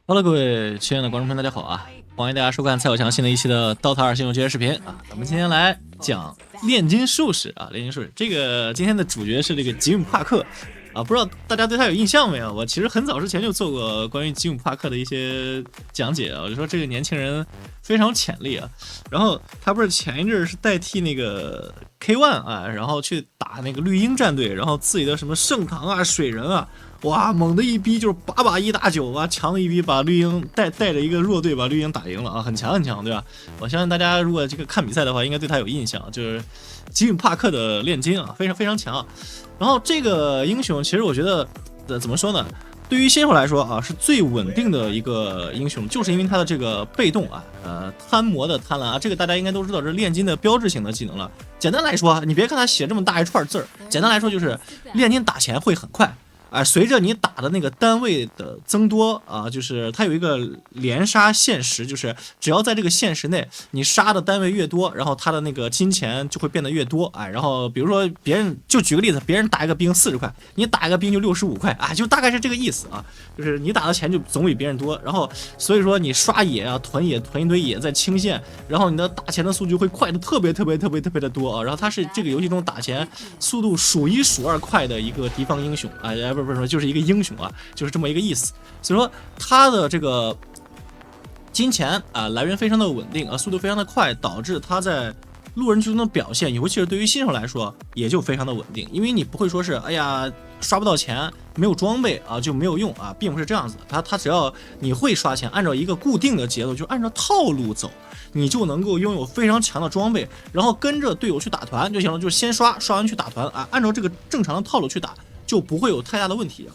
Hello，各位亲爱的观众朋友，大家好啊！欢迎大家收看蔡小强新的一期的《DOTA 2新手节视频啊！咱们今天来讲炼金术士啊，炼金术士。这个今天的主角是这个吉姆·帕克啊，不知道大家对他有印象没有？我其实很早之前就做过关于吉姆·帕克的一些讲解啊，我就说这个年轻人非常有潜力啊。然后他不是前一阵是代替那个 K1 啊，然后去打那个绿鹰战队，然后自己的什么圣堂啊、水人啊。哇，猛的一逼就是8把1打9啊，强的一逼把绿鹰带着一个弱队把绿鹰打赢了啊，很强很强，对吧？我相信大家如果这个看比赛的话，应该对他有印象，就是吉姆帕克的炼金啊，非常非常强。然后这个英雄其实我觉得，怎么说呢？对于新手来说啊，是最稳定的一个英雄，就是因为他的这个被动啊，贪魔的贪婪啊，这个大家应该都知道，这是炼金的标志性的技能了。简单来说，你别看他写这么大一串字儿，简单来说就是炼金打钱会很快。随着你打的那个单位的增多啊，就是它有一个连杀限时，就是只要在这个限时内，你杀的单位越多，然后它的那个金钱就会变得越多。然后比如说别人就举个例子，别人打一个兵40块，你打一个兵就65块啊，就大概是这个意思啊，就是你打的钱就总比别人多，然后所以说你刷野啊，囤野囤一堆野在清线，然后你的打钱的速度会快的特别的多啊。然后它是这个游戏中打钱速度数1数2快的一个敌方英雄啊，不是就是一个英雄啊，就是这么一个意思。所以说他的这个金钱啊来源非常的稳定啊，速度非常的快，导致他在路人局中的表现，尤其是对于新手来说，也就非常的稳定。因为你不会说是哎呀刷不到钱，没有装备啊就没有用啊，并不是这样子的。他只要你会刷钱，按照一个固定的节奏，就按照套路走，你就能够拥有非常强的装备，然后跟着队友去打团就行了，就是先刷完去打团啊，按照这个正常的套路去打。就不会有太大的问题。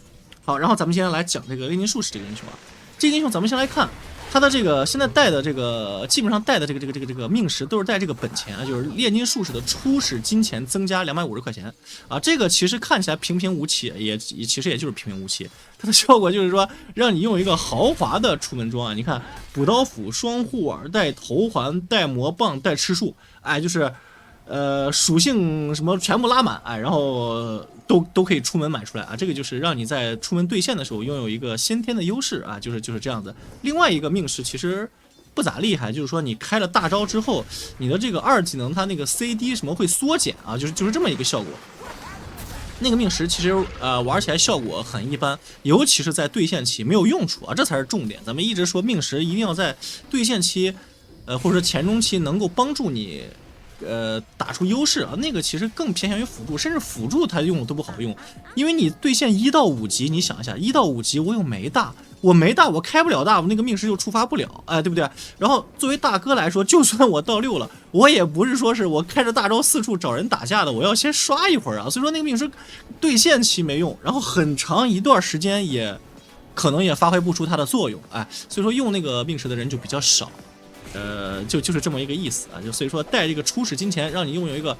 好，然后咱们现在来讲这个炼金术士这个英雄啊，这个英雄咱们先来看他的这个现在带的这个基本上带的这个命石都是带这个本钱啊，就是炼金术士的初始金钱增加250块钱啊，这个其实看起来平平无奇，其实也就是平平无奇，它的效果就是说让你用一个豪华的出门装啊，你看补刀斧、双护耳、带头环、带魔棒、带吃树，就是。属性什么全部拉满，然后都可以出门买出来啊，这个就是让你在出门兑现的时候拥有一个先天的优势啊，就是这样子。另外一个命石其实不咋厉害，就是说你开了大招之后，你的这个2技能它那个 CD 什么会缩减啊，就是这么一个效果。那个命石其实玩起来效果很一般，尤其是在对线期没有用处啊，这才是重点。咱们一直说命石一定要在对线期，或者说前中期能够帮助你。打出优势啊，那个其实更偏向于辅助，甚至辅助它用都不好用，因为你对线1到5级，你想一下，1到5级我有没大，我开不了大，我那个命石就触发不了，对不对？然后作为大哥来说，就算我到6了，我也不是说是我开着大招四处找人打架的，我要先刷一会儿啊，所以说那个命石对线期没用，然后很长一段时间也可能也发挥不出它的作用，所以说用那个命石的人就比较少。就是这么一个意思啊，就所以说带这个初始金钱，让你拥有一个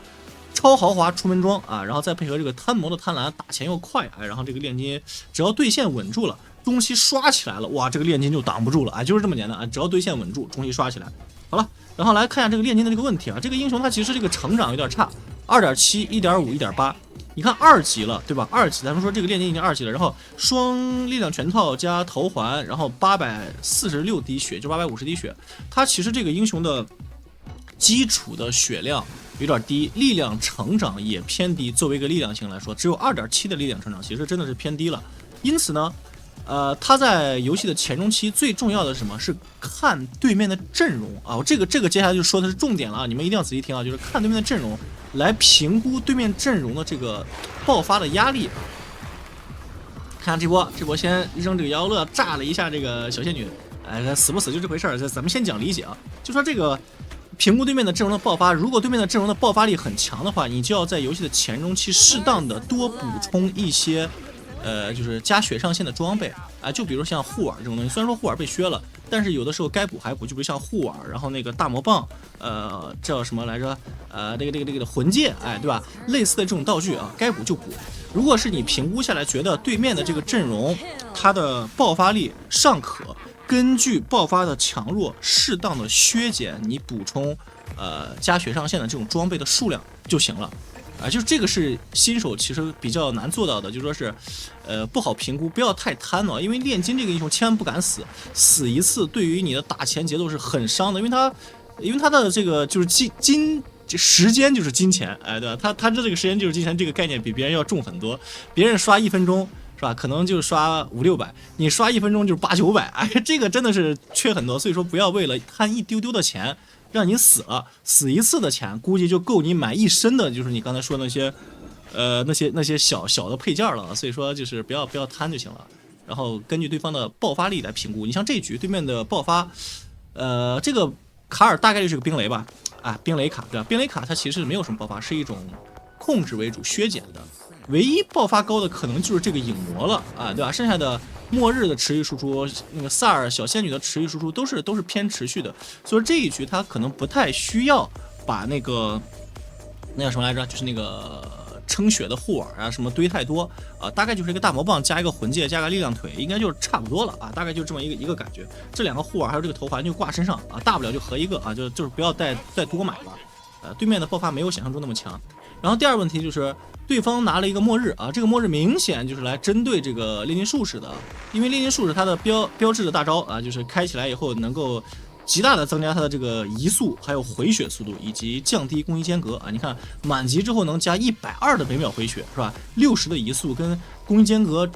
超豪华出门装啊，然后再配合这个贪魔的贪婪，打钱又快，然后这个炼金只要对线稳住了，中期刷起来了，哇，这个炼金就挡不住了就是这么简单啊，只要对线稳住，中期刷起来，好了，然后来看一下这个炼金的这个问题啊，这个英雄他其实这个成长有点差，2.7、1.5、1.8。你看2级了，对吧？2级，咱们说这个炼金已经2级了，然后双力量全套加头环，然后846滴血，就850滴血。它其实这个英雄的基础的血量有点低，力量成长也偏低。作为一个力量型来说，只有2.7的力量成长，其实真的是偏低了。因此呢，他在游戏的前中期最重要的是什么？是看对面的阵容啊。这个接下来就说的是重点了啊，你们一定要仔细听啊，就是看对面的阵容。来评估对面阵容的这个爆发的压力。看这波先扔这个摇乐炸了一下这个小仙女，死不死就这回事儿。咱们先讲理解啊，就说这个评估对面的阵容的爆发，如果对面的阵容的爆发力很强的话，你就要在游戏的前中期适当的多补充一些。就是加血上限的装备就比如像护耳这种东西，虽然说护耳被削了，但是有的时候该补还补，就比如像护耳，然后那个大魔棒，叫什么来着？这个魂戒，对吧？类似的这种道具啊，该补就补。如果是你评估下来觉得对面的这个阵容，它的爆发力尚可，根据爆发的强弱，适当的削减你补充加血上限的这种装备的数量就行了。啊，就是这个是新手其实比较难做到的，就说是，不好评估，不要太贪了，因为炼金这个英雄千万不敢死，死一次对于你的打钱节奏是很伤的，因为他的这个就是时间就是金钱，哎，对吧？他这个时间就是金钱这个概念比别人要重很多，别人刷1分钟。是吧？可能就刷500-600，你刷1分钟就是800-900，哎，这个真的是缺很多。所以说不要为了贪一丢丢的钱，让你死了，死一次的钱估计就够你买一身的，就是你刚才说那些，那些小的配件了。所以说就是不要贪就行了。然后根据对方的爆发力来评估。你像这局对面的爆发，这个卡尔大概率是个冰雷吧？啊，冰雷卡对吧？冰雷卡它其实没有什么爆发，是一种控制为主削减的。唯一爆发高的可能就是这个影魔了啊，对吧？剩下的末日的持续输出，那个萨尔小仙女的持续输出都是偏持续的，所以这一局他可能不太需要把那叫什么来着，就是那个撑血的护耳啊什么堆太多啊，大概就是一个大魔棒加一个魂戒加个力量腿，应该就差不多了啊，大概就这么一个感觉。这2个护耳还有这个头环就挂身上啊，大不了就合一个啊，就是不要再多买了。对面的爆发没有想象中那么强。然后第二个问题就是对方拿了一个末日啊，这个末日明显就是来针对这个炼金术士的，因为炼金术士它的标志的大招啊，就是开起来以后能够极大的增加它的这个移速，还有回血速度，以及降低攻击间隔啊。你看满级之后能加120的每秒回血是吧？60的移速跟攻击间隔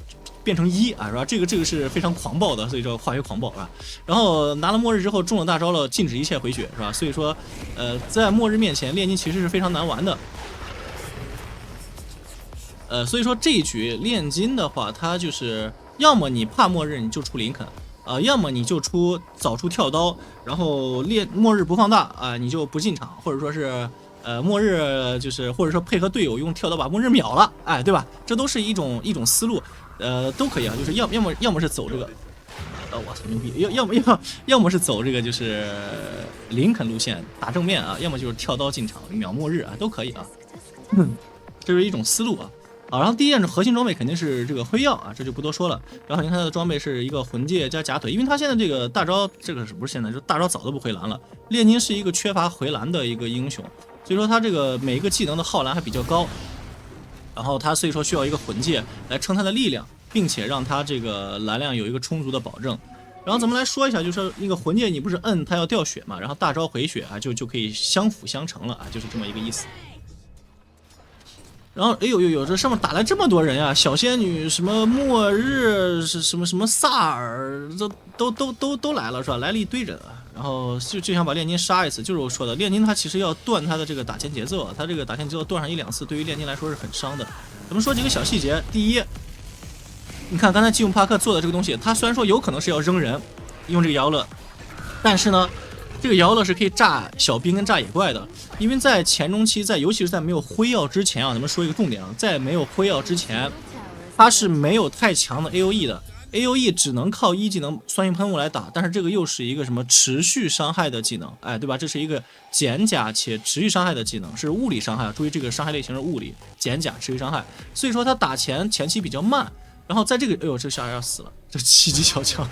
变成1啊，是吧？这个是非常狂暴的，所以说化学狂暴啊。然后拿了末日之后中了大招了，禁止一切回血是吧？所以说在末日面前炼金其实是非常难玩的。所以说这一局炼金的话，它就是要么你怕末日你就出林肯要么你就早出跳刀，然后末日不放大啊，你就不进场，或者说是末日就是或者说配合队友用跳刀把末日秒了，哎，对吧？这都是一种思路，都可以啊，就是要么是走这个，我操牛逼，要么是走这个就是林肯路线打正面啊，要么就是跳刀进场秒末日啊，都可以啊，这是一种思路啊。然后第一件核心装备肯定是这个辉耀啊，这就不多说了。然后你看他的装备是一个魂戒加假腿，因为他现在这个大招，这个是不是现在就大招早都不回蓝了？炼金是一个缺乏回蓝的一个英雄，所以说他这个每一个技能的耗蓝还比较高。然后他所以说需要一个魂戒来撑他的力量，并且让他这个蓝量有一个充足的保证。然后咱们来说一下，就是说那个魂戒你不是摁它要掉血嘛，然后大招回血啊，就可以相辅相成了啊，就是这么一个意思。然后哎呦，这上面打来这么多人呀！小仙女什么末日是什么萨尔，都来了是吧？来了一堆人啊！然后就想把炼金杀一次，就是我说的，炼金它其实要断它的这个打钱节奏，它这个打钱节奏断上1-2次，对于炼金来说是很伤的。咱们说几个小细节，第一，你看刚才吉姆帕克做的这个东西，他虽然说有可能是要扔人，用这个摇乐，但是呢。这个摇乐是可以炸小兵跟炸野怪的，因为在前中期，尤其是在没有辉耀之前啊，咱们说一个重点啊，在没有辉耀之前，它是没有太强的 AOE 的 ，AOE 只能靠1技能酸性喷雾来打，但是这个又是一个什么持续伤害的技能，哎，对吧？这是一个减甲且持续伤害的技能，是物理伤害啊，注意这个伤害类型是物理减甲持续伤害，所以说它打前期比较慢。然后在这个，哎呦，这小孩要死了，这7级小枪。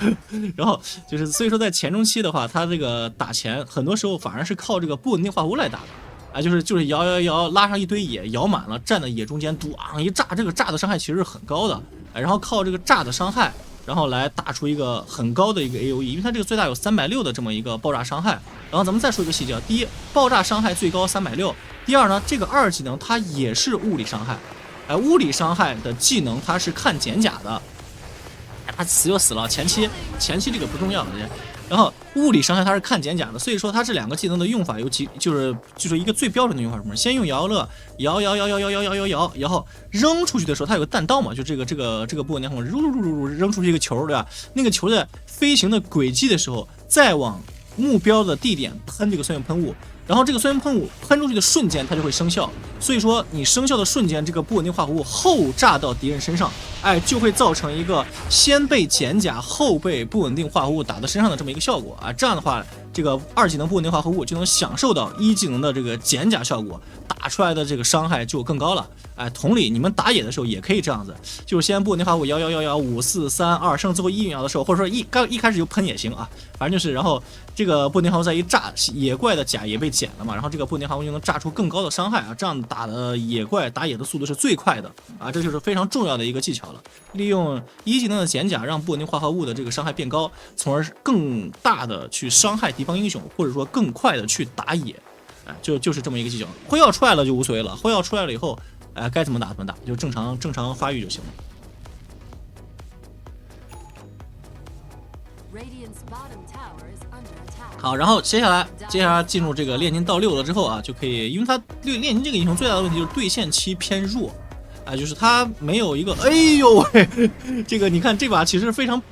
然后就是，所以说在前中期的话，他这个打钱很多时候反而是靠这个不稳定化物来打的，啊，就是摇拉上一堆野，摇满了，站在野中间，咣一炸，这个炸的伤害其实是很高的，然后靠这个炸的伤害，然后来打出一个很高的一个 AOE， 因为它这个最大有360的这么一个爆炸伤害。然后咱们再说一个细节，第一，爆炸伤害最高360，第二呢，这个2技能它也是物理伤害。物理伤害的技能它是看减甲的，他死就死了，前期这个不重要的。然后物理伤害它是看减甲的，所以说它这2个技能的用法就是一个最标准的用法是什么？先用摇乐摇，然后扔出去的时候它有个弹道嘛，就这个不稳定后扔出去一个球，对吧？那个球在飞行的轨迹的时候，再往目标的地点喷这个酸性喷雾。然后这个酸性喷雾喷出去的瞬间，它就会生效。所以说你生效的瞬间，这个不稳定化合物后炸到敌人身上，哎，就会造成一个先被减甲，后被不稳定化合物打到身上的这么一个效果啊。这样的话，这个2技能不稳定化合物就能享受到1技能的这个减甲效果，打打出来的这个伤害就更高了。哎，同理，你们打野的时候也可以这样子，就是先布那话511154322，剩最后1秒的时候，或者说一开始就喷也行啊，反正就是，然后这个布丁毫再一炸，野怪的甲也被减了嘛，然后这个布丁毫就能炸出更高的伤害啊，这样打的野怪打野的速度是最快的啊，这就是非常重要的一个技巧了。利用一技能的减甲，让布丁化合物的这个伤害变高，从而更大的去伤害敌方英雄，或者说更快的去打野。哎，就是这么一个技巧。辉耀出来了就无所谓了，辉耀出来了以后，哎，该怎么打怎么打，就正常发育就行了。好，然后接下来进入这个炼金到6了之后啊，就可以，因为他炼金这个英雄最大的问题就是对线期偏弱。啊，就是他没有一个，哎呦喂，这个你看这把其实非常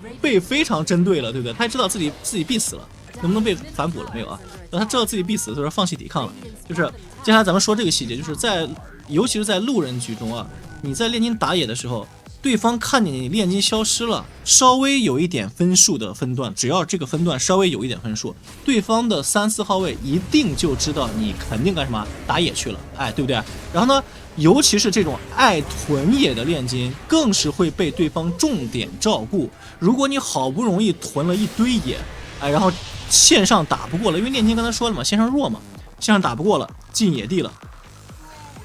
针对了，对不对？他知道自己必死了，能不能被反哺了没有啊？他知道自己必死，所以说放弃抵抗了。就是接下来咱们说这个细节，就是尤其是在路人局中啊，你在炼金打野的时候，对方看见你炼金消失了，稍微有一点分数的分段，只要这个分段稍微有一点分数，对方的3、4号位一定就知道你肯定干什么打野去了，哎，对不对？然后呢？尤其是这种爱囤野的炼金，更是会被对方重点照顾。如果你好不容易囤了一堆野，哎，然后线上打不过了，因为炼金刚才说了嘛，线上弱嘛，线上打不过了，进野地了，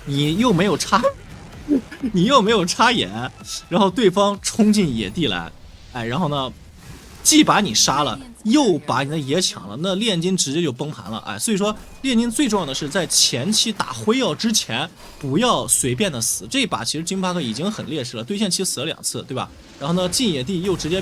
你又没有插眼，然后对方冲进野地来，哎，然后呢，既把你杀了，又把你的野抢了，那炼金直接就崩盘了，哎，所以说炼金最重要的是在前期打辉耀之前不要随便的死。这一把其实金巴克已经很劣势了，对线期死了2次，对吧？然后呢，进野地又直接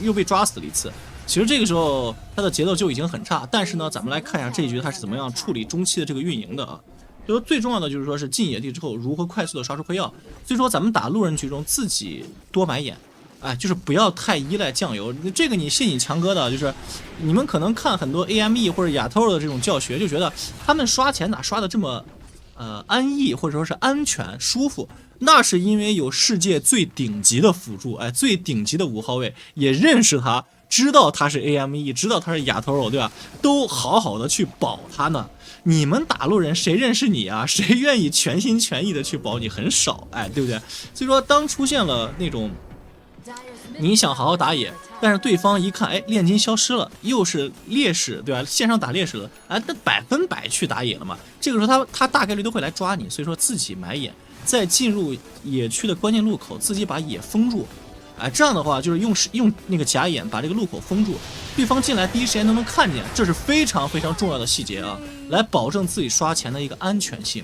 又被抓死了1次。其实这个时候他的节奏就已经很差，但是呢，咱们来看一下这一局他是怎么样处理中期的这个运营的啊。所以说最重要的就是说是进野地之后如何快速的刷出辉耀。所以说咱们打路人局中自己多买眼。哎，就是不要太依赖酱油，这个你信你强哥的，就是你们可能看很多 AME 或者亚透的这种教学，就觉得他们刷钱咋刷的这么安逸，或者说是安全舒服，那是因为有世界最顶级的辅助，哎，最顶级的5号位也认识他，知道他是 AME， 知道他是亚透，对吧？都好好的去保他呢。你们打路人谁认识你啊？谁愿意全心全意的去保你？很少，哎，对不对？所以说当出现了那种你想好好打野，但是对方一看，哎，炼金消失了，又是劣势，对吧？线上打劣势了，哎，那100%去打野了嘛？这个时候他大概率都会来抓你，所以说自己买野，在进入野区的关键路口自己把野封住，哎，这样的话就是用那个假眼把这个路口封住，对方进来第一时间都能看见，这是非常重要的细节啊，来保证自己刷钱的一个安全性。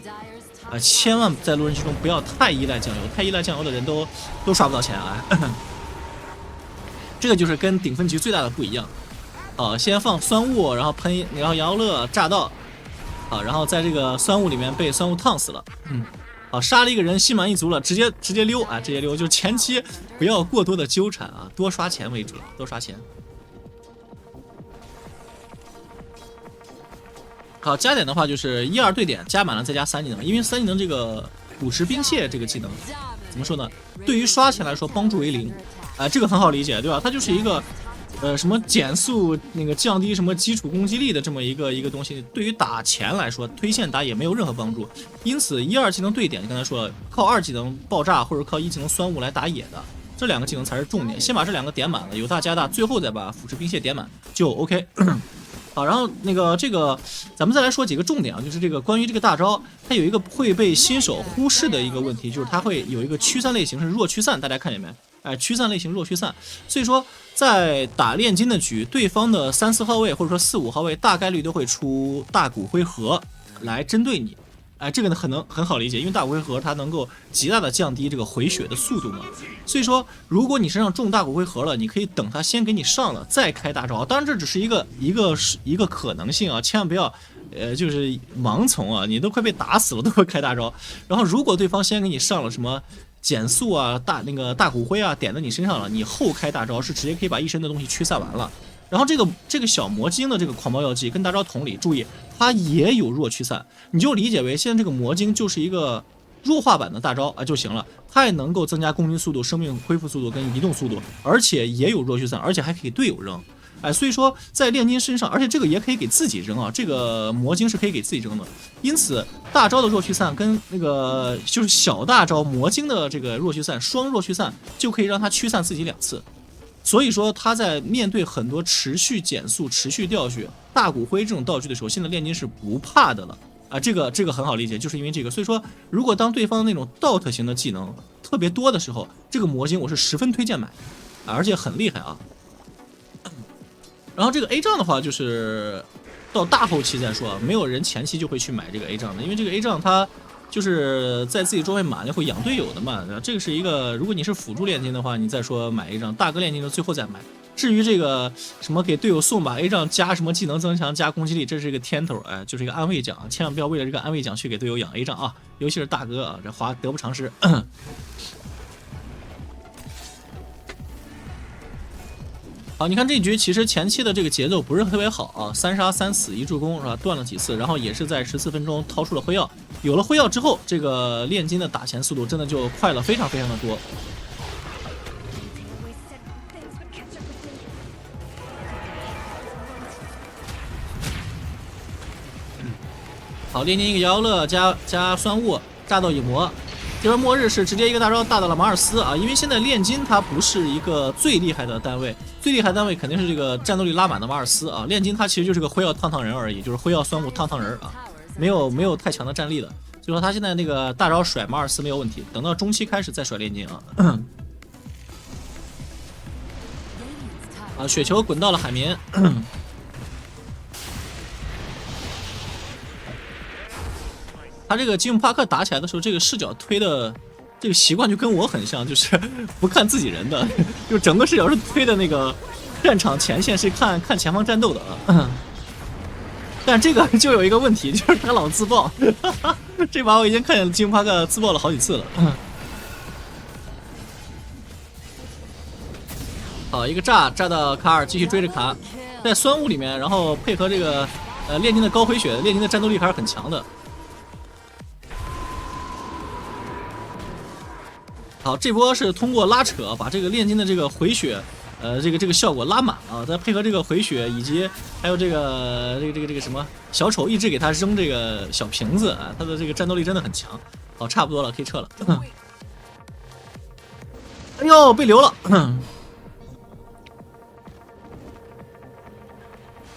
千万在路人局中不要太依赖酱油，太依赖酱油的人都刷不到钱啊。这个就是跟顶分局最大的不一样。先放酸雾，然后喷，然后杨乐炸到，然后在这个酸雾里面被酸雾烫死了。杀了一个人，心满意足了，直接溜啊，直接溜。就前期不要过多的纠缠啊，多刷钱为主，多刷钱。好，加点的话就是1、2对点加满了再加3技能，因为3技能这个捕食冰蟹这个技能怎么说呢？对于刷钱来说帮助为0，这个很好理解，对吧？它就是一个什么减速那个降低什么基础攻击力的这么一个东西，对于打钱来说推线打也没有任何帮助。因此1、2技能对点，刚才说了，靠2技能爆炸或者靠1技能酸雾来打野的，这2个技能才是重点。先把这2个点满了，有大加大，最后再把腐蚀冰蟹点满就 OK。好，然后这个咱们再来说几个重点啊，就是这个关于这个大招，它有一个会被新手忽视的一个问题，就是它会有一个驱散类型是弱驱散，大家看见没？哎，驱散类型弱驱散，所以说在打炼金的局，对方的3、4号位或者说4、5号位大概率都会出大骨灰盒来针对你。哎，这个呢很好理解，因为大骨灰盒它能够极大的降低这个回血的速度嘛。所以说，如果你身上中大骨灰盒了，你可以等它先给你上了再开大招。当然这只是一个可能性啊，千万不要就是盲从啊，你都快被打死了都会开大招。然后如果对方先给你上了什么减速啊、大骨灰啊点在你身上了，你后开大招是直接可以把一身的东西驱散完了。然后这个小魔晶的这个狂暴药剂跟大招同理，注意它也有弱驱散，你就理解为现在这个魔晶就是一个弱化版的大招啊就行了，它也能够增加攻击速度、生命恢复速度跟移动速度，而且也有弱驱散，而且还可以队友扔。哎，所以说在炼金身上，而且这个也可以给自己扔啊，这个魔晶是可以给自己扔的，因此大招的弱驱散跟那个就是小大招魔晶的这个弱驱散双弱驱散就可以让他驱散自己2次。所以说他在面对很多持续减速、持续掉血、大骨灰这种道具的时候，现在炼金是不怕的了啊！这个很好理解，就是因为这个。所以说，如果当对方那种 dot 型的技能特别多的时候，这个魔晶我是十分推荐买，而且很厉害啊。然后这个 A 杖的话，就是到大后期再说，没有人前期就会去买这个 A 杖的，因为这个 A 杖它就是在自己装备满了会养队友的嘛，这个是一个，如果你是辅助炼金的话，你再说买 A 杖，大哥炼金的最后再买。至于这个什么给队友送把 A 杖加什么技能增强加攻击力，这是一个天头，哎，就是一个安慰奖，千万不要为了这个安慰奖去给队友养 A 杖啊，尤其是大哥啊，这花得不偿失。好，你看这局其实前期的这个节奏不是特别好啊，3杀3死1助攻是吧？断了几次，然后也是在14分钟掏出了辉耀。有了辉耀之后，这个炼金的打钱速度真的就快了非常非常的多。好，炼金一个摇摇乐加酸雾炸到影魔。这边末日是直接一个大招大到了马尔斯啊，因为现在炼金它不是一个最厉害的单位，最厉害单位肯定是这个战斗力拉满的马尔斯啊。炼金它其实就是个辉耀烫人而已，就是辉耀酸雾烫人啊，没有太强的战力的。所以说他现在那个大招甩马尔斯没有问题，等到中期开始再甩炼金啊。啊，雪球滚到了海绵。他这个吉姆帕克打起来的时候，这个视角推的这个习惯就跟我很像，就是不看自己人的，就整个视角是推的那个战场前线，是看前方战斗的啊。但这个就有一个问题，就是他老自爆。这把我已经看见吉姆帕克自爆了好几次了。好，一个炸到卡尔，继续追着卡，在酸雾里面，然后配合这个炼金的高回血，炼金的战斗力还是很强的。好，这波是通过拉扯把这个炼金的这个回血，这个效果拉满啊，再配合这个回血，以及还有这个什么小丑一直给他扔这个小瓶子啊，他的这个战斗力真的很强。好，差不多了，可以撤了。哎呦，被留了，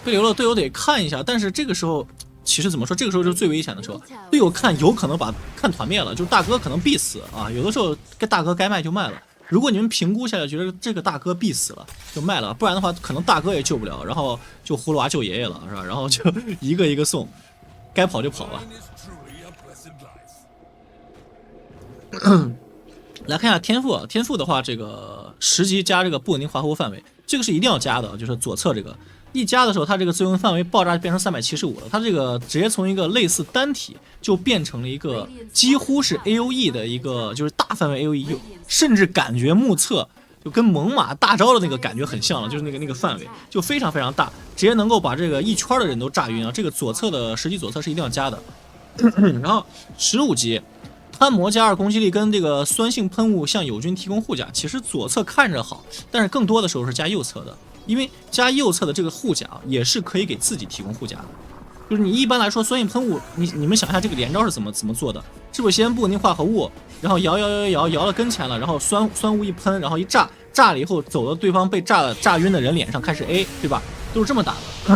被留了，队友得看一下。但是这个时候。其实怎么说，这个时候就是最危险的时候，队友看有可能把看团灭了，就是大哥可能必死啊。有的时候大哥该卖就卖了。如果你们评估下来觉得这个大哥必死了，就卖了，不然的话可能大哥也救不了，然后就葫芦娃救爷爷了，是吧？然后就一个一个送，该跑就跑了。来看一下天赋啊，天赋的话，这个10级加这个不稳定化合物范围，这个是一定要加的，就是左侧这个。一加的时候，它这个自由范围爆炸变成375了，它这个直接从一个类似单体就变成了一个几乎是 AOE 的一个，就是大范围 AOE， 甚至感觉目测就跟猛犸大招的那个感觉很像了，就是那个范围就非常非常大，直接能够把这个一圈的人都炸晕啊！这个左侧的10级左侧是一定要加的。然后15级。贪魔加2攻击力跟这个酸性喷雾向友军提供护甲，其实左侧看着好，但是更多的时候是加右侧的，因为加右侧的这个护甲也是可以给自己提供护甲的。就是你一般来说酸性喷雾，你们想一下这个连招是怎么做的？是不是先不稳定化合物，然后摇到跟前了，然后酸雾一喷，然后一炸了以后走到对方被炸晕的人脸上开始 A， 对吧？都是这么打的。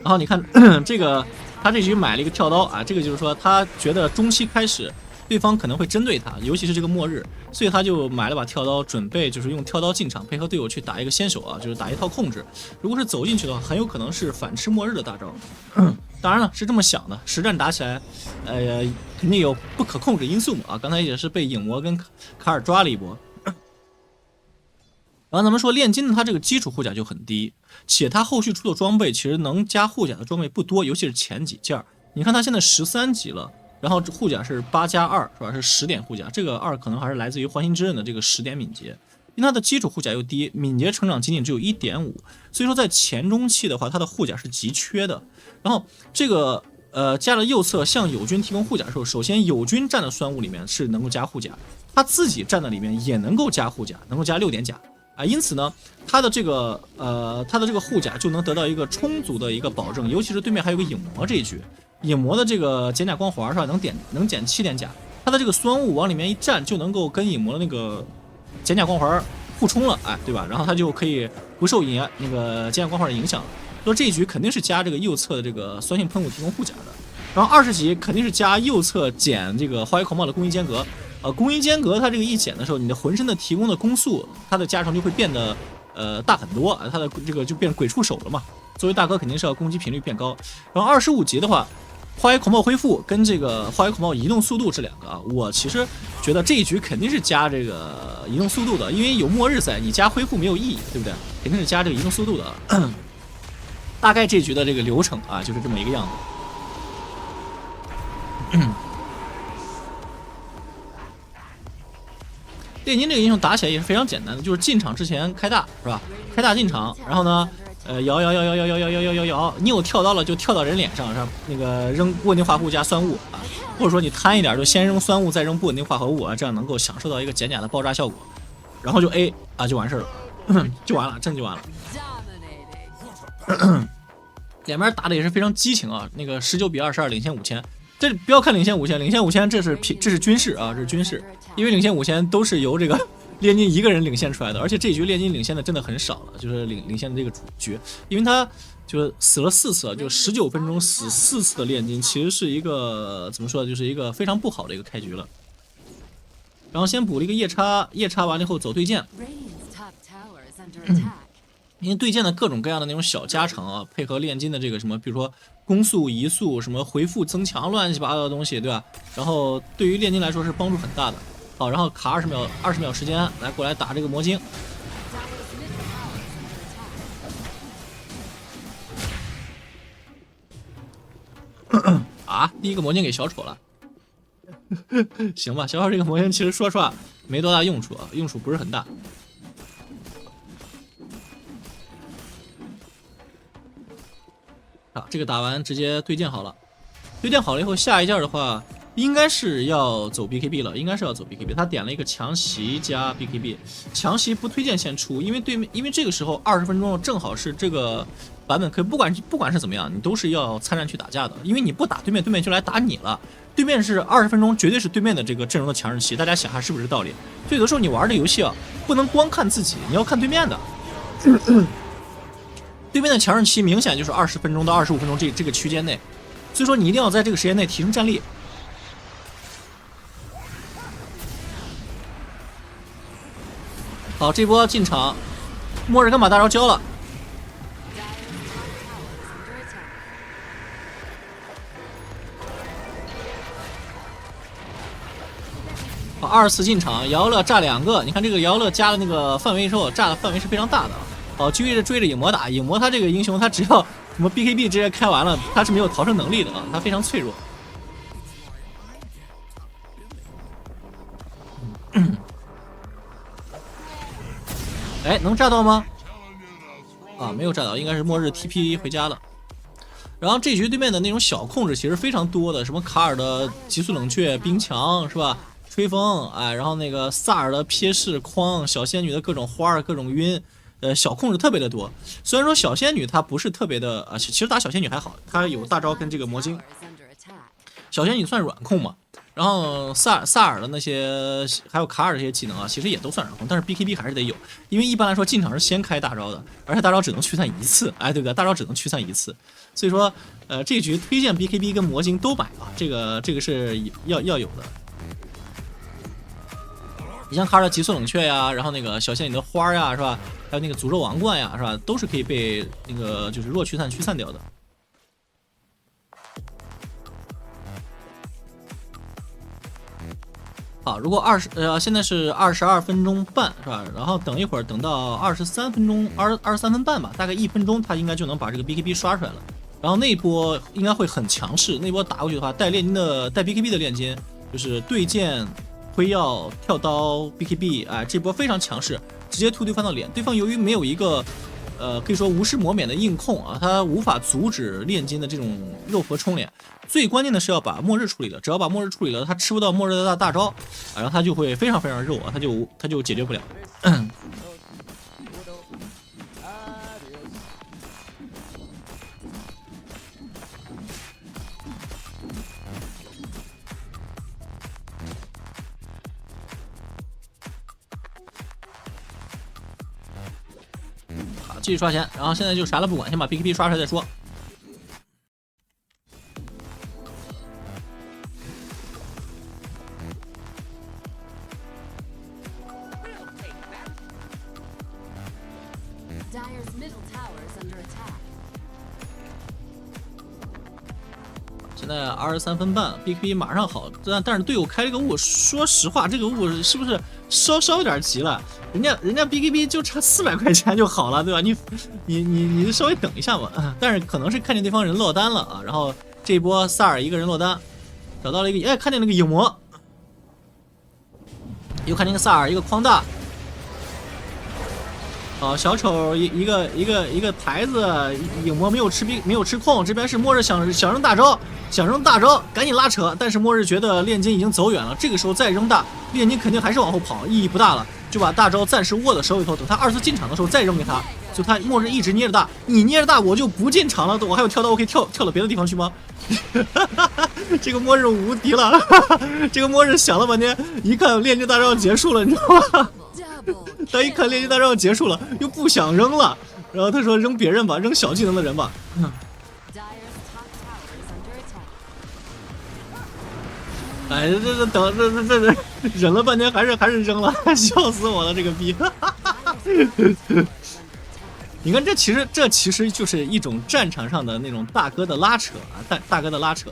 然后你看这个。他这局买了一个跳刀啊，这个就是说他觉得中期开始对方可能会针对他，尤其是这个末日，所以他就买了把跳刀，准备就是用跳刀进场，配合队友去打一个先手啊，就是打一套控制。如果是走进去的话，很有可能是反吃末日的大招。当然了，是这么想的，实战打起来，肯定有不可控制因素嘛啊，刚才也是被影魔跟卡尔抓了一波。然后咱们说炼金的它这个基础护甲就很低，且它后续出的装备其实能加护甲的装备不多，尤其是前几件。你看它现在13级了，然后护甲是8加2，是吧？是10点护甲，这个2可能还是来自于幻星之刃的这个10点敏捷，因为它的基础护甲又低，敏捷成长仅仅只有1.5，所以说在前中期的话，它的护甲是极缺的。然后这个加了右侧向友军提供护甲的时候，首先友军站的酸雾里面是能够加护甲，他自己站的里面也能够加护甲，能够加6点甲。啊，因此呢，他的这个护甲就能得到一个充足的一个保证，尤其是对面还有个影魔这一局，影魔的这个减甲光环是吧，能减7点甲，他的这个酸雾往里面一站就能够跟影魔的那个减甲光环互冲了，哎，对吧？然后他就可以不受那个减甲光环的影响。说这一局肯定是加这个右侧的这个酸性喷雾提供护甲的，然后20级肯定是加右侧减这个花野口帽的攻击间隔。攻击间隔它这个一减的时候，你的浑身的提供的攻速，它的加成就会变得大很多，它的这个就变鬼畜手了嘛。作为大哥肯定是要攻击频率变高。然后25级的话，花野口帽恢复跟这个花野口帽移动速度这两个啊，我其实觉得这一局肯定是加这个移动速度的，因为有末日在，你加恢复没有意义，对不对？肯定是加这个移动速度的。大概这局的这个流程啊，就是这么一个样子。炼金这个英雄打起来也是非常简单的，就是进场之前开大是吧？开大进场，然后呢，摇，你有跳刀了就跳到人脸上，是吧？那个扔不稳定化合物加酸雾啊，或者说你贪一点就先扔酸雾再扔不稳定化合物啊，这样能够享受到一个减甲的爆炸效果，然后就 A 啊就完事了，就完了，真就完了。两边打的也是非常激情啊，那个19比22领先5000。这不要看领先5000，领先5000这是军事啊，这是军事，因为领先5000都是由这个炼金一个人领先出来的，而且这局炼金领先的真的很少了，就是领先的这个主角，因为他就是死了4次，就19分钟死4次的炼金，其实是一个怎么说，就是一个非常不好的一个开局了。然后先补了一个夜叉，夜叉完了以后走对剑。因为对剑的各种各样的那种小加成啊，配合炼金的这个什么，比如说攻速、移速、什么回复增强，乱七八糟的东西，对吧？然后对于炼金来说是帮助很大的。好，然后卡20秒时间来过来打这个魔晶。啊，第一个魔晶给小丑了。行吧，小丑这个魔晶其实说实话没多大用处啊，用处不是很大。啊，这个打完直接对剑好了，对剑好了以后，下一件的话应该是要走 BKB 了，应该是要走 BKB。他点了一个强袭加 BKB， 强袭不推荐先出，因为这个时候20分钟正好是这个版本可以不管是怎么样，你都是要参战去打架的，因为你不打对面，对面就来打你了。对面是20分钟，绝对是对面的这个阵容的强势期，大家想下是不是道理？所以有的时候你玩这游戏啊，不能光看自己，你要看对面的。对面的强势期明显就是20分钟到25分钟这个区间内，所以说你一定要在这个时间内提升战力。好，这波进场，末日刚把大招交了。好，24进场，摇乐炸2个，你看这个摇乐加了那个范围之后，炸的范围是非常大的。好，追着影魔打，影魔他这个英雄，他只要什么 BKB 直接开完了，他是没有逃生能力的啊，他非常脆弱。哎，能炸到吗？啊，没有炸到，应该是末日 TP 回家了。然后这局对面的那种小控制其实非常多的，什么卡尔的急速冷却、冰墙是吧？吹风，哎，然后那个萨尔的瞥视框，小仙女的各种花各种晕。小控制特别的多，虽然说小仙女她不是特别的啊，其实打小仙女还好，她有大招跟这个魔晶，小仙女算软控嘛。然后萨尔的那些还有卡尔这些技能啊，其实也都算软控，但是 BKB 还是得有，因为一般来说进场是先开大招的，而且大招只能驱散一次，哎，对不对？大招只能驱散一次，所以说这局推荐 BKB 跟魔晶都买啊，这个是要有的。你像卡尔的急速冷却呀，然后那个小仙女的花呀，是吧？还有那个诅咒王冠呀，是吧？都是可以被那个就是弱驱散掉的。好，如果现在是22分钟半，是吧？然后等一会儿，等到23分钟23分半吧，大概1分钟，他应该就能把这个 BKB 刷出来了。然后那一波应该会很强势，那波打过去的话，带 BKB 的炼金，就是对剑。辉耀跳刀 BKB， 哎，这波非常强势，直接突对方的脸。对方由于没有一个可以说无视魔免的硬控啊，他无法阻止炼金的这种肉搏冲脸。最关键的是要把末日处理了，只要把末日处理了，他吃不到末日的大招，然后他就会非常非常肉啊，他就解决不了。继续刷钱，然后现在就啥都不管，先把 BKB 刷出来再说。现在23分半 ，BKB 马上好，但是队友开了个雾，说实话，这个雾是不是稍有点急了？人家 BKB 就差400块钱就好了，对吧？你稍微等一下吧。但是可能是看见对方人落单了啊，然后这一波萨尔一个人落单，找到了一个，看见那个影魔，又看见个萨尔一个框大。小丑一个台子，影魔没有吃控，这边是末日想扔大招，赶紧拉扯，但是末日觉得炼金已经走远了，这个时候再扔大，炼金肯定还是往后跑，意义不大了，就把大招暂时握在手里头，等他2次进场的时候再扔给他，就他末日一直捏着大，你捏着大我就不进场了，我还有跳刀，我可以跳到别的地方去吗？这个末日无敌了，这个末日想了半天，一看炼金大招结束了，你知道吗？他一看炼金大招结束了，又不想扔了，然后他说扔别人吧，扔小技能的人吧。哎，这忍了半天还是扔了，笑死我了，这个逼！你看这其实就是一种战场上的那种大哥的拉扯啊，大哥的拉扯。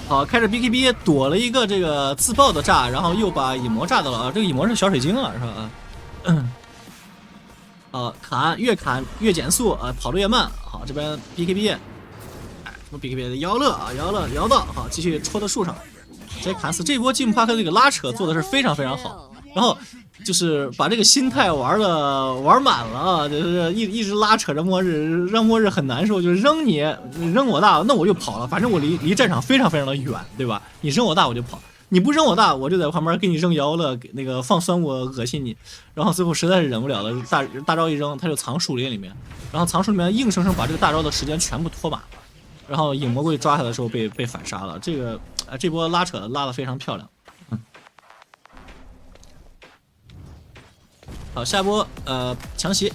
好，开着 BKB 躲了一个这个自爆的炸，然后又把影魔炸到了啊！这个影魔是小水晶啊，是吧？越砍越减速啊，跑得越慢。好，这边 BKB， 什么 BKB 的摇到，好，继续戳到树上，直接砍死。这波吉姆帕克这个拉扯做的是非常好，然后就是把这个心态玩满了啊，就是一直拉扯着末日，让末日很难受，就是扔我大，那我就跑了，反正我离战场非常的远，对吧？你扔我大我就跑，你不扔我大，我就在旁边给你扔摇了，那个放酸我恶心你，然后最后实在是忍不了了，大招一扔，他就藏树林里面，然后藏树里面硬生生把这个大招的时间全部拖满了，然后影魔过去抓他的时候被反杀了，这波拉扯拉得非常漂亮。好，下波强袭。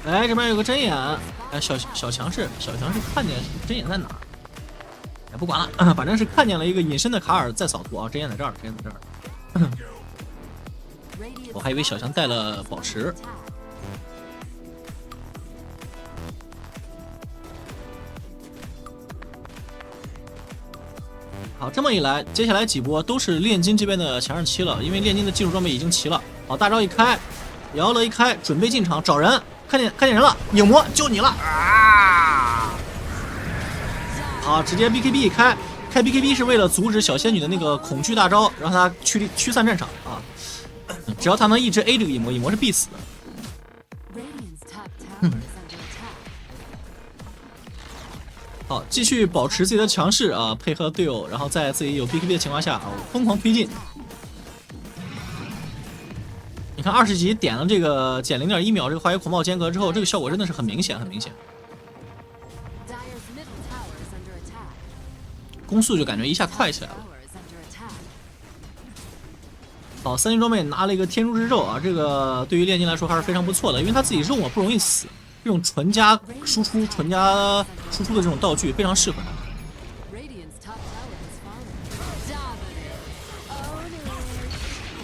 哎，这边有个针眼，哎，小强是看见针眼在哪？哎，不管了，反正是看见了一个隐身的卡尔在扫图啊，针眼在这儿。我还以为小强带了宝石。好，这么一来，接下来几波都是炼金这边的强势期了，因为炼金的技术装备已经齐了。好，大招一开，摇了一开，准备进场找人，看见人了，影魔就你了啊！好，直接 BKB 一开 BKB 是为了阻止小仙女的那个恐惧大招，让她驱散战场啊。只要他能一直 A 这个影魔是必死的。好，继续保持自己的强势啊，配合队友，然后在自己有 BKB 的情况下啊，疯狂推进。你看20级点了这个减0.1秒这个化学狂暴间隔之后，这个效果真的是很明显。攻速就感觉一下快起来了。好，3级装备拿了一个天诛之咒啊，这个对于炼金来说还是非常不错的，因为他自己肉不容易死，这种纯加输出的这种道具非常适合他。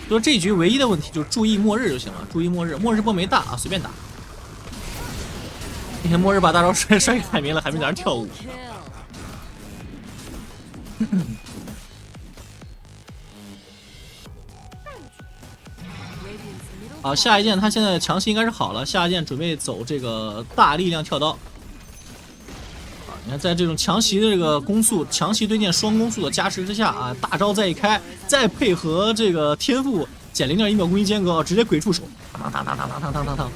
所以这一局唯一的问题就是注意末日就行了，末日波没大啊，随便打。你看末日把大招摔给海绵了，海绵在那跳舞。好，下一件他现在强袭应该是好了，下一件准备走这个大力量跳刀。你看，在这种强袭的这个攻速、强袭对剑双攻速的加持之下啊，大招再一开，再配合这个天赋减0.1秒攻击间隔，直接鬼触手，当。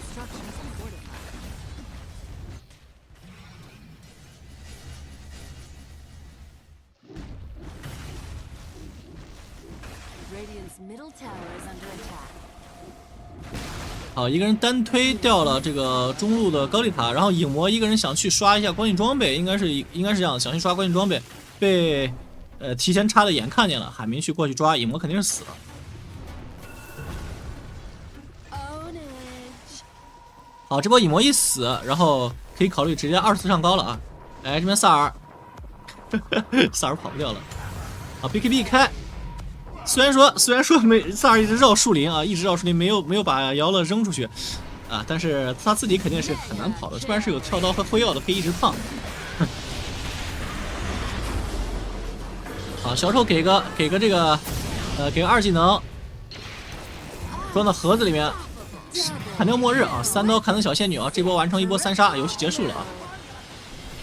好，一个人单推掉了这个中路的高丽塔，然后影魔一个人想去刷一下关键装备，应该是这样，想去刷关键装备，被提前插的眼看见了，海明去过去抓，影魔肯定是死了。好，这波影魔一死，然后可以考虑直接2次上高了啊！哎，这边萨尔，萨尔跑不掉了。好 ，BKB 开。虽然说萨尔一直绕树林啊，一直绕树林，没有把摇了扔出去啊，但是他自己肯定是很难跑的，这边是有跳刀和辉耀的，可以一直烫。好，小丑给个这个给个2技能，装到盒子里面。砍掉末日啊，3刀砍死小仙女啊！这波完成一波3杀，游戏结束了啊！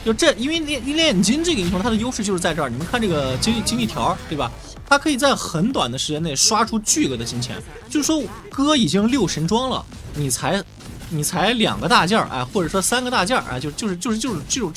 就这，因为炼金这个英雄，它的优势就是在这儿。你们看这个经济条，对吧？它可以在很短的时间内刷出巨额的金钱。就是说，哥已经6神装了，你才2个大件儿，哎，或者说3个大件儿，哎，就是这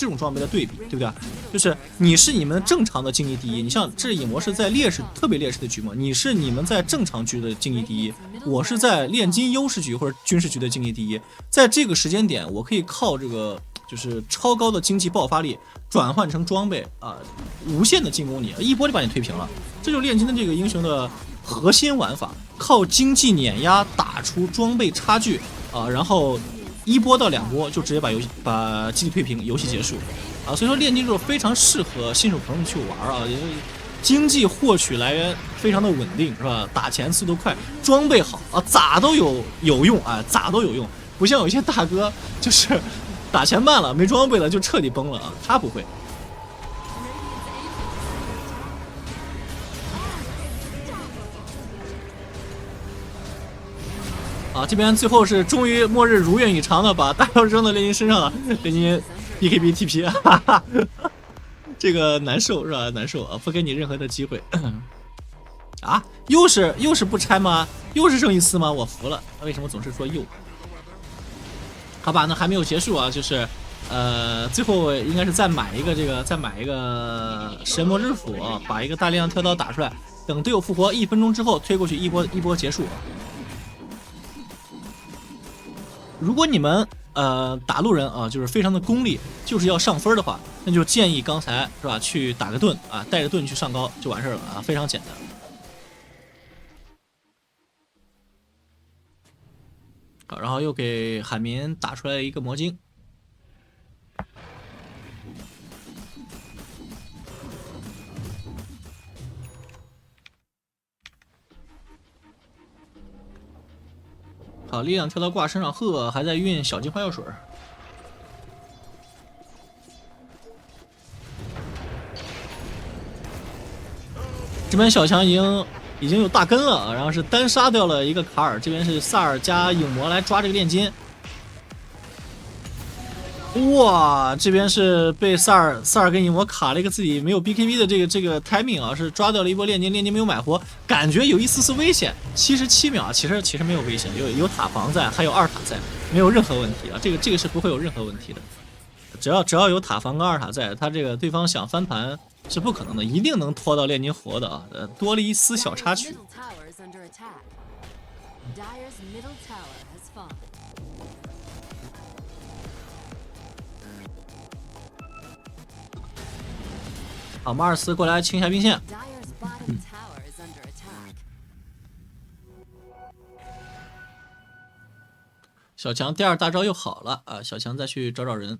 种装备的对比，对不对？就是你是你们正常的经济第一，你像这影魔是在特别劣势的局嘛，你是你们在正常局的经济第一，我是在炼金优势局或者军事局的经济第一，在这个时间点，我可以靠这个就是超高的经济爆发力转换成装备啊，无限的进攻你，一波就把你推平了。这就是炼金的这个英雄的核心玩法，靠经济碾压打出装备差距啊，然后1波到2波就直接把基地推平，游戏结束啊。所以说炼金术非常适合新手朋友去玩啊，经济获取来源非常的稳定，是吧？打钱速度快，装备好啊，咋都有用啊，咋都有用，不像有些大哥就是打钱慢了，没装备了就彻底崩了啊，他不会。啊，这边最后是终于末日如愿以偿的把大招扔到炼金身上了，炼金 BKB TP， 哈哈，这个难受是吧？难受啊，不给你任何的机会。啊，又是不拆吗？又是剩1丝吗？我服了，为什么总是说又？好吧，那还没有结束啊，就是最后应该是再买一个神魔之斧啊，把一个大力量跳刀打出来，等队友复活1分钟之后推过去，一波结束。如果你们打路人啊，就是非常的功利，就是要上分的话，那就建议刚才是吧，去打个盾啊，带着盾去上高就完事了啊，非常简单。好，然后又给海绵打出来一个魔晶。好，力量跳到挂身上，呵，还在运小金花药水。这边小强已经有大根了，然后是单杀掉了一个卡尔，这边是萨尔加影魔来抓这个炼金。哇，这边是被萨尔跟影魔卡了一个自己没有 BKB 的这个 timing 啊，是抓掉了一波炼金，炼金没有买活，感觉有一丝丝危险。77秒，其实没有危险，有塔防在，还有2塔在，没有任何问题啊。这个是不会有任何问题的，只要有塔防跟2塔在，他这个对方想翻盘是不可能的，一定能拖到炼金活的啊。多了一丝小插曲。好，马尔斯过来清一下兵线。小强第2大招又好了啊！小强再去找人。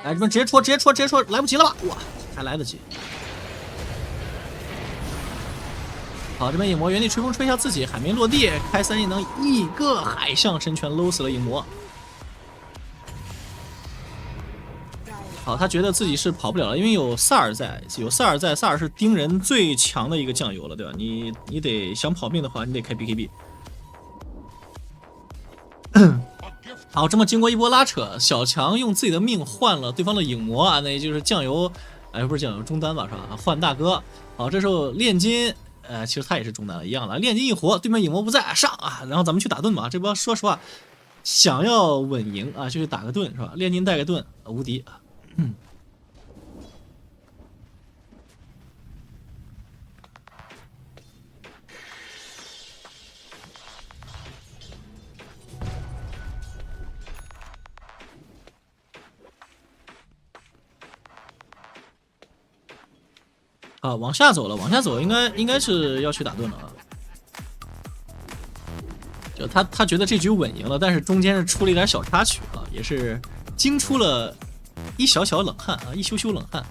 哎，这边直接戳，来不及了吧？哇，还来得及。好，这边影魔原地吹风吹一下自己，海绵落地，开3技能，一个海象神拳搂死了影魔。好，他觉得自己是跑不了了，因为有萨尔在，萨尔是盯人最强的一个酱油了，对吧？你得想跑命的话，你得开 BKB。好，这么经过一波拉扯，小强用自己的命换了对方的影魔啊，那也就是酱油，哎，不是酱油中单吧，是吧？换大哥。好，这时候炼金，其实他也是中单了，一样的。炼金一活，对面影魔不在，上啊！然后咱们去打盾吧。这波说实话，想要稳赢啊，就去打个盾，是吧？炼金带个盾，无敌。啊，往下走了，往下走应该是要去打盾了啊。就他觉得这局稳赢了，但是中间是出了一点小插曲啊，也是惊出了一小小冷汗啊，一羞羞冷汗。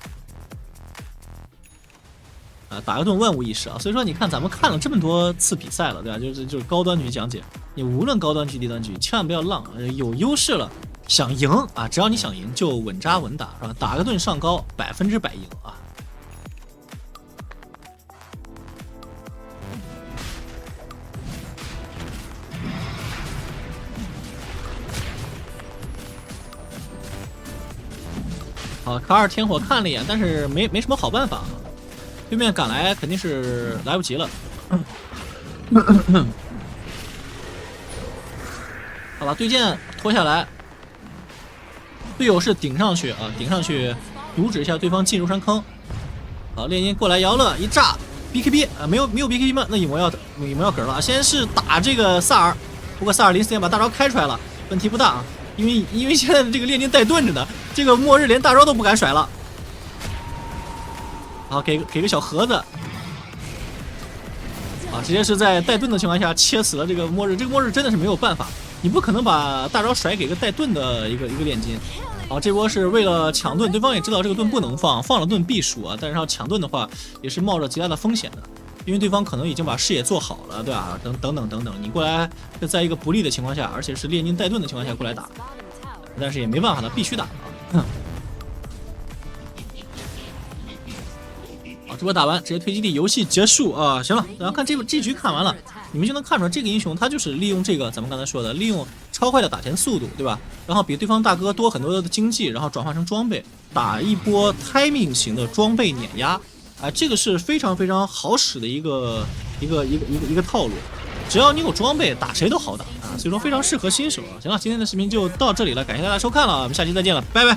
啊，打个盾万无一失啊，所以说你看咱们看了这么多次比赛了，对吧？就是高端局讲解，你无论高端局、低端局，千万不要浪，有优势了想赢啊，只要你想赢就稳扎稳打，是吧？打个盾上高，100%赢啊。好，卡尔天火看了一眼，但是没什么好办法啊。对面赶来肯定是来不及了。好吧，对剑拖下来，队友是顶上去啊，顶上去阻止一下对方进入山坑。好，猎鹰过来摇了一炸 ，BKB 啊，没有 BKB 吗？那影魔要嗝了。先是打这个萨尔，不过萨尔临死前把大招开出来了，问题不大啊。因为现在的这个猎鹰带盾着呢，这个末日连大招都不敢甩了。好，给个小盒子，啊，直接是在带盾的情况下切死了这个末日。这个末日真的是没有办法，你不可能把大招甩给个带盾的一个炼金。好，这波是为了抢盾，对方也知道这个盾不能放，放了盾必输啊。但是要抢盾的话，也是冒着极大的风险的，因为对方可能已经把视野做好了，对吧？等等，你过来就在一个不利的情况下，而且是炼金带盾的情况下过来打，但是也没办法的，必须打啊。这波打完直接推基地，游戏结束啊！行了，然后看这局看完了，你们就能看出来，这个英雄他就是利用这个咱们刚才说的，利用超快的打钱速度，对吧？然后比对方大哥多很多的经济，然后转换成装备，打一波 timing 型的装备碾压，啊，这个是非常好使的一个套路。只要你有装备，打谁都好打啊，所以说非常适合新手啊！行了，今天的视频就到这里了，感谢大家收看了，我们下期再见了，拜拜。